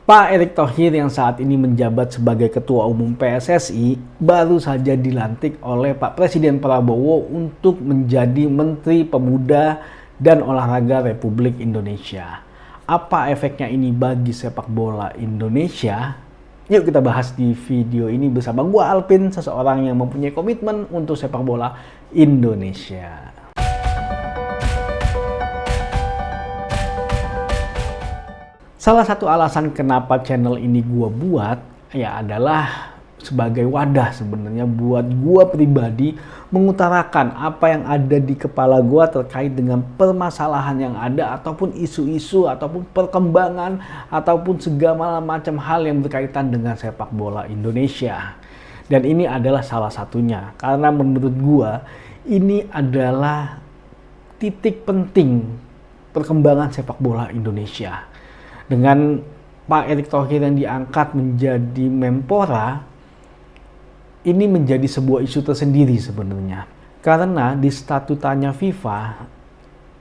Pak Erick Thohir yang saat ini menjabat sebagai Ketua Umum PSSI baru saja dilantik oleh Pak Presiden Prabowo untuk menjadi Menteri Pemuda dan Olahraga Republik Indonesia. Apa efeknya ini bagi sepak bola Indonesia? Yuk kita bahas di video ini bersama gua Alvin, seseorang yang mempunyai komitmen untuk sepak bola Indonesia. Salah satu alasan kenapa channel ini gua buat ya adalah sebagai wadah sebenarnya buat gua pribadi mengutarakan apa yang ada di kepala gua terkait dengan permasalahan yang ada ataupun isu-isu ataupun perkembangan ataupun segala macam hal yang berkaitan dengan sepak bola Indonesia. Dan ini adalah salah satunya karena menurut gua ini adalah titik penting perkembangan sepak bola Indonesia. Dengan Pak Erick Thohir yang diangkat menjadi Menpora, ini menjadi sebuah isu tersendiri sebenarnya. Karena di statutanya FIFA,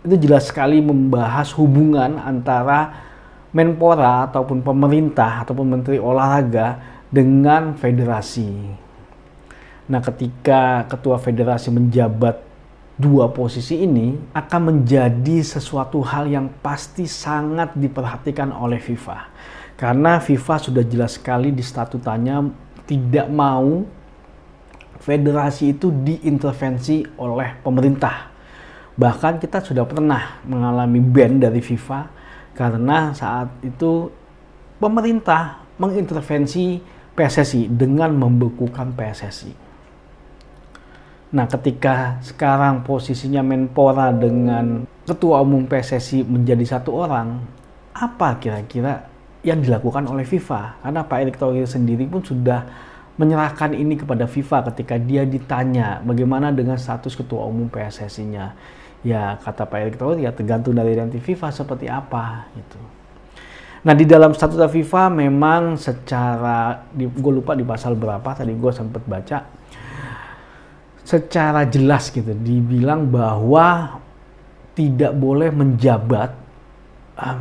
itu jelas sekali membahas hubungan antara Menpora ataupun pemerintah ataupun Menteri Olahraga dengan federasi. Nah, ketika ketua federasi menjabat dua posisi ini akan menjadi sesuatu hal yang pasti sangat diperhatikan oleh FIFA. Karena FIFA sudah jelas sekali di statutanya tidak mau federasi itu diintervensi oleh pemerintah. Bahkan kita sudah pernah mengalami ban dari FIFA karena saat itu pemerintah mengintervensi PSSI dengan membekukan PSSI. Nah, ketika sekarang posisinya Menpora dengan Ketua Umum PSSI menjadi satu orang, apa kira-kira yang dilakukan oleh FIFA? Karena Pak Erick Thohir sendiri pun sudah menyerahkan ini kepada FIFA ketika dia ditanya bagaimana dengan status Ketua Umum PSSI-nya. Ya, kata Pak Erick Thohir, ya tergantung dari nanti FIFA seperti apa gitu. Nah, di dalam statuta FIFA memang secara, gue lupa di pasal berapa, tadi gue sempat baca, secara jelas gitu dibilang bahwa tidak boleh menjabat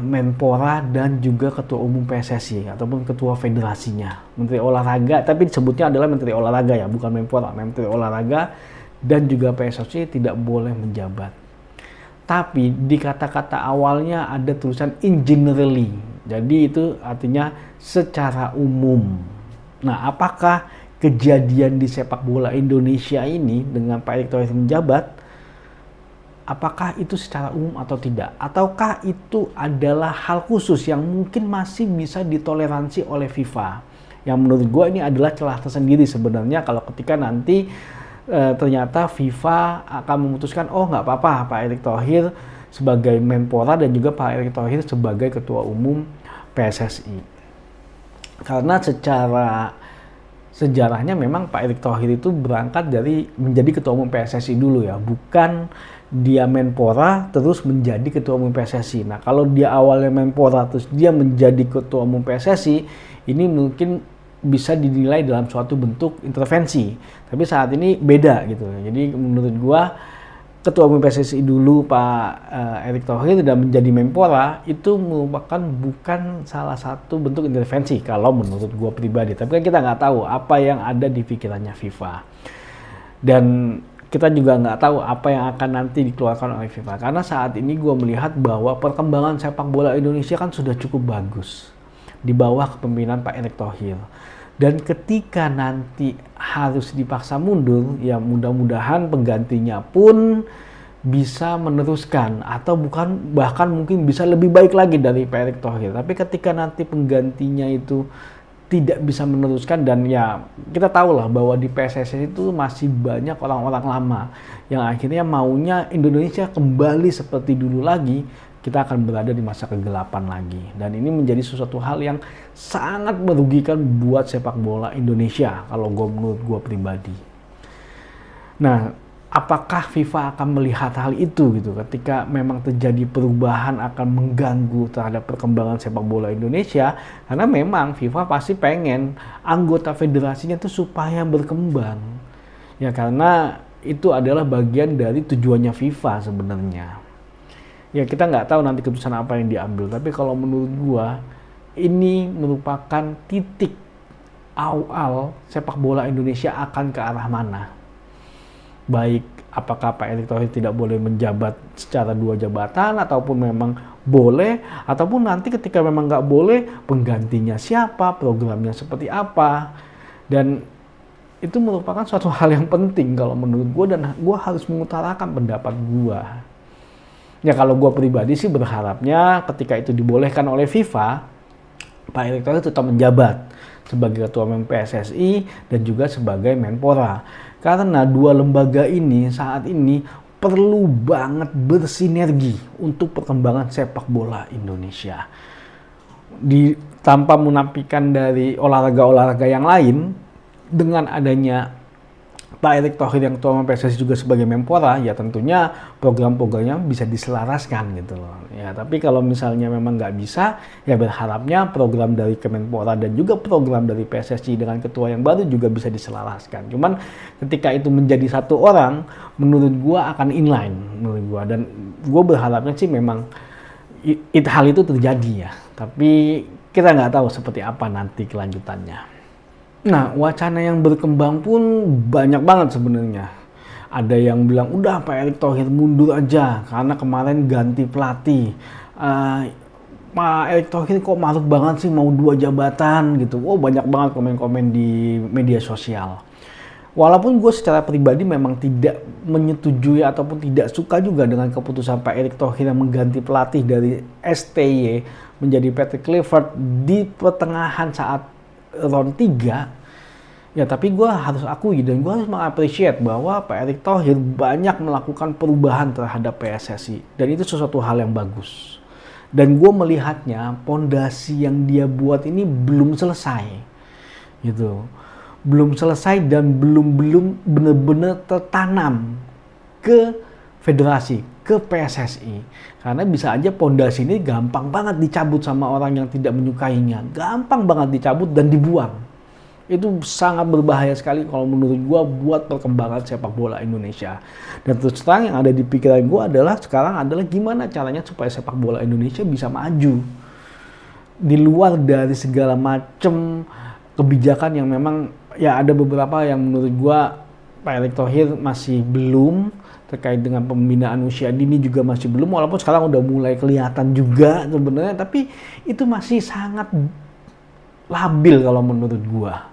Menpora dan juga Ketua Umum PSSI ataupun Ketua Federasinya, Menteri Olahraga, tapi disebutnya adalah Menteri Olahraga ya, bukan Menpora. Menteri Olahraga dan juga PSSI tidak boleh menjabat. Tapi di kata-kata awalnya ada tulisan in generally, jadi itu artinya secara umum. Nah, apakah kejadian di sepak bola Indonesia ini dengan Pak Erick Thohir menjabat, apakah itu secara umum atau tidak? Ataukah itu adalah hal khusus yang mungkin masih bisa ditoleransi oleh FIFA? Yang menurut gue ini adalah celah tersendiri sebenarnya kalau ketika nanti ternyata FIFA akan memutuskan, oh nggak apa-apa Pak Erick Thohir sebagai Menpora dan juga Pak Erick Thohir sebagai Ketua Umum PSSI. Karena secara sejarahnya memang Pak Erick Thohir itu berangkat dari menjadi Ketua Umum PSSI dulu ya, bukan dia Menpora terus menjadi Ketua Umum PSSI. Nah, kalau dia awalnya Menpora terus dia menjadi Ketua Umum PSSI, ini mungkin bisa dinilai dalam suatu bentuk intervensi. Tapi saat ini beda gitu. Jadi menurut gua Ketua Umum PSSI dulu Pak Erick Thohir dan menjadi Menpora itu merupakan bukan salah satu bentuk intervensi kalau menurut gue pribadi. Tapi kan kita nggak tahu apa yang ada di pikirannya FIFA. Dan kita juga nggak tahu apa yang akan nanti dikeluarkan oleh FIFA. Karena saat ini gue melihat bahwa perkembangan sepak bola Indonesia kan sudah cukup bagus di bawah kepemimpinan Pak Erick Thohir. Dan ketika nanti harus dipaksa mundur, ya mudah-mudahan penggantinya pun bisa meneruskan atau bukan bahkan mungkin bisa lebih baik lagi dari Pak Erick Thohir. Tapi ketika nanti penggantinya itu tidak bisa meneruskan dan ya kita tahu lah bahwa di PSSI itu masih banyak orang-orang lama yang akhirnya maunya Indonesia kembali seperti dulu lagi, kita akan berada di masa kegelapan lagi. Dan ini menjadi sesuatu hal yang sangat merugikan buat sepak bola Indonesia kalau menurut gue pribadi. Nah, apakah FIFA akan melihat hal itu gitu ketika memang terjadi perubahan akan mengganggu terhadap perkembangan sepak bola Indonesia? Karena memang FIFA pasti pengen anggota federasinya itu supaya berkembang. Ya karena itu adalah bagian dari tujuannya FIFA sebenarnya. Ya kita nggak tahu nanti keputusan apa yang diambil, tapi kalau menurut gua ini merupakan titik awal sepak bola Indonesia akan ke arah mana. Baik apakah Pak Erick Thohir tidak boleh menjabat secara 2 jabatan, ataupun memang boleh, ataupun nanti ketika memang nggak boleh, penggantinya siapa, programnya seperti apa. Dan itu merupakan suatu hal yang penting kalau menurut gue, dan gue harus mengutarakan pendapat gue. Ya kalau gue pribadi sih berharapnya ketika itu dibolehkan oleh FIFA, Pak Erick Thohir tetap menjabat sebagai Ketua Umum PSSI dan juga sebagai Menpora. Karena 2 lembaga ini saat ini perlu banget bersinergi untuk perkembangan sepak bola Indonesia. Tanpa menafikan dari olahraga-olahraga yang lain, dengan adanya Pak Erick Thohir yang Ketua Umum PSSI juga sebagai Menpora, ya tentunya program-programnya bisa diselaraskan gitu loh. Ya, tapi kalau misalnya memang nggak bisa, ya berharapnya program dari Kemenpora dan juga program dari PSSI dengan ketua yang baru juga bisa diselaraskan. Cuman ketika itu menjadi satu orang, menurut gua akan inline menurut gua, dan gua berharapnya sih memang hal itu terjadi ya. Tapi kita nggak tahu seperti apa nanti kelanjutannya. Nah, wacana yang berkembang pun banyak banget sebenarnya. Ada yang bilang, udah Pak Erick Thohir mundur aja karena kemarin ganti pelatih. Pak Erick Thohir kok maruk banget sih mau 2 jabatan gitu. Oh, banyak banget komen-komen di media sosial. Walaupun gue secara pribadi memang tidak menyetujui ataupun tidak suka juga dengan keputusan Pak Erick Thohir yang mengganti pelatih dari STY menjadi Patrick Kluivert di pertengahan saat round 3, ya tapi gue harus akui dan gue harus mengapresiasi bahwa Pak Erick Thohir banyak melakukan perubahan terhadap PSSI, dan itu sesuatu hal yang bagus. Dan gue melihatnya pondasi yang dia buat ini belum selesai, gitu, belum selesai dan belum benar-benar tertanam ke federasi, ke PSSI. Karena bisa aja pondasi ini gampang banget dicabut sama orang yang tidak menyukainya. Gampang banget dicabut dan dibuang. Itu sangat berbahaya sekali kalau menurut gue buat perkembangan sepak bola Indonesia. Dan terus terang yang ada di pikiran gue adalah sekarang adalah gimana caranya supaya sepak bola Indonesia bisa maju. Di luar dari segala macam kebijakan yang memang ya ada beberapa yang menurut gue Pak Erick Thohir masih belum, terkait dengan pembinaan usia dini juga masih belum, walaupun sekarang udah mulai kelihatan juga sebenarnya, tapi itu masih sangat labil kalau menurut gua.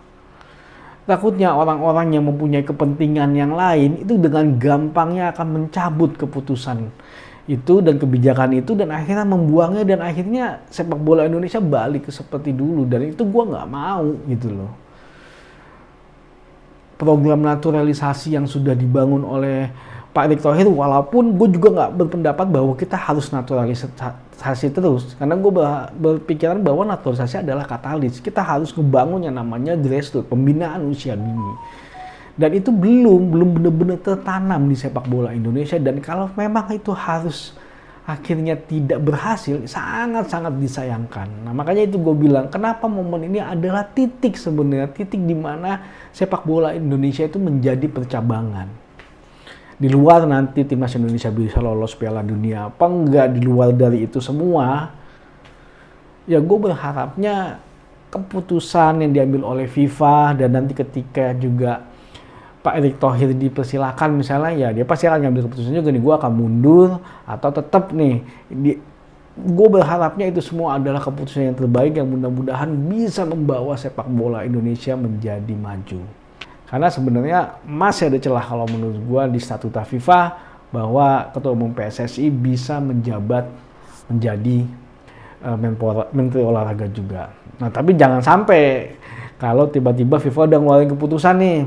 Takutnya orang-orang yang mempunyai kepentingan yang lain itu dengan gampangnya akan mencabut keputusan itu dan kebijakan itu, dan akhirnya membuangnya, dan akhirnya sepak bola Indonesia balik ke seperti dulu, dan itu gua nggak mau gitu loh. Program naturalisasi yang sudah dibangun oleh Pak Erick Thohir, walaupun gue juga nggak berpendapat bahwa kita harus naturalisasi terus, karena gue berpikiran bahwa naturalisasi adalah katalis. Kita harus ngebangun yang namanya grassroots, pembinaan usia dini, dan itu belum benar-benar tertanam di sepak bola Indonesia. Dan kalau memang itu harus akhirnya tidak berhasil, sangat-sangat disayangkan. Nah, makanya itu gue bilang, kenapa momen ini adalah titik sebenarnya, titik di mana sepak bola Indonesia itu menjadi percabangan. Di luar nanti timnas Indonesia bisa lolos Piala Dunia apa enggak, di luar dari itu semua, ya gue berharapnya keputusan yang diambil oleh FIFA, dan nanti ketika juga Pak Erick Thohir dipersilakan misalnya, ya dia pasti akan ngambil keputusan juga nih, gue akan mundur atau tetap nih. Gue berharapnya itu semua adalah keputusan yang terbaik yang mudah-mudahan bisa membawa sepak bola Indonesia menjadi maju. Karena sebenarnya masih ada celah kalau menurut gue di statuta FIFA bahwa Ketua Umum PSSI bisa menjabat menjadi Menteri Olahraga juga. Nah, tapi jangan sampai kalau tiba-tiba FIFA udah ngeluarin keputusan nih,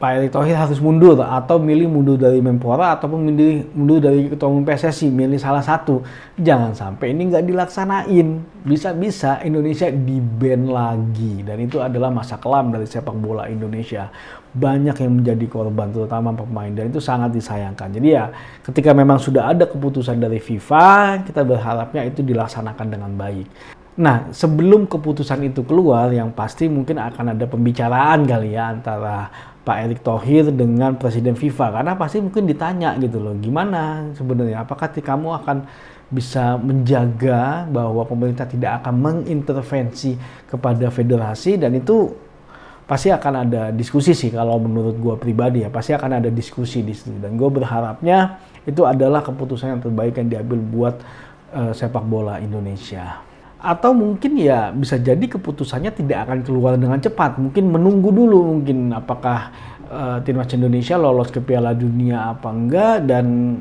Pak Erick Thohir harus mundur, atau milih mundur dari Menpora ataupun milih mundur dari Ketua Umum PSSI, milih salah satu. Jangan sampai ini nggak dilaksanain. Bisa-bisa Indonesia di-ban lagi, dan itu adalah masa kelam dari sepak bola Indonesia. Banyak yang menjadi korban, terutama pemain, dan itu sangat disayangkan. Jadi ya ketika memang sudah ada keputusan dari FIFA, kita berharapnya itu dilaksanakan dengan baik. Nah, sebelum keputusan itu keluar, yang pasti mungkin akan ada pembicaraan kali ya antara Pak Erick Thohir dengan Presiden FIFA, karena pasti mungkin ditanya gitu loh, gimana sebenarnya, apakah kamu akan bisa menjaga bahwa pemerintah tidak akan mengintervensi kepada federasi, dan itu pasti akan ada diskusi sih kalau menurut gue pribadi ya, pasti akan ada diskusi di situ, dan gue berharapnya itu adalah keputusan yang terbaik yang diambil buat sepak bola Indonesia. Atau mungkin ya bisa jadi keputusannya tidak akan keluar dengan cepat, mungkin menunggu dulu, mungkin apakah timnas Indonesia lolos ke Piala Dunia apa enggak, dan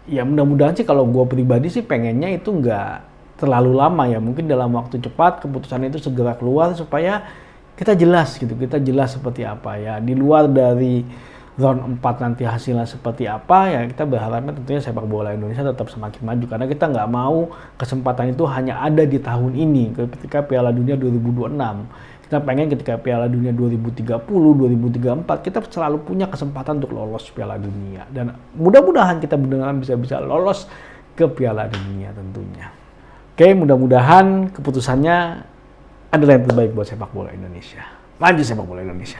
ya mudah-mudahan sih kalau gue pribadi sih pengennya itu nggak terlalu lama ya, mungkin dalam waktu cepat keputusan itu segera keluar supaya kita jelas gitu, kita jelas seperti apa ya, di luar dari round 4 nanti hasilnya seperti apa ya, kita berharapnya tentunya sepak bola Indonesia tetap semakin maju, karena kita nggak mau kesempatan itu hanya ada di tahun ini ketika Piala Dunia 2026. Kita pengen ketika Piala Dunia 2030, 2034 kita selalu punya kesempatan untuk lolos Piala Dunia, dan mudah-mudahan kita benar-benar bisa lolos ke Piala Dunia tentunya. Oke, mudah-mudahan keputusannya adalah yang terbaik buat sepak bola Indonesia. Maju sepak bola Indonesia.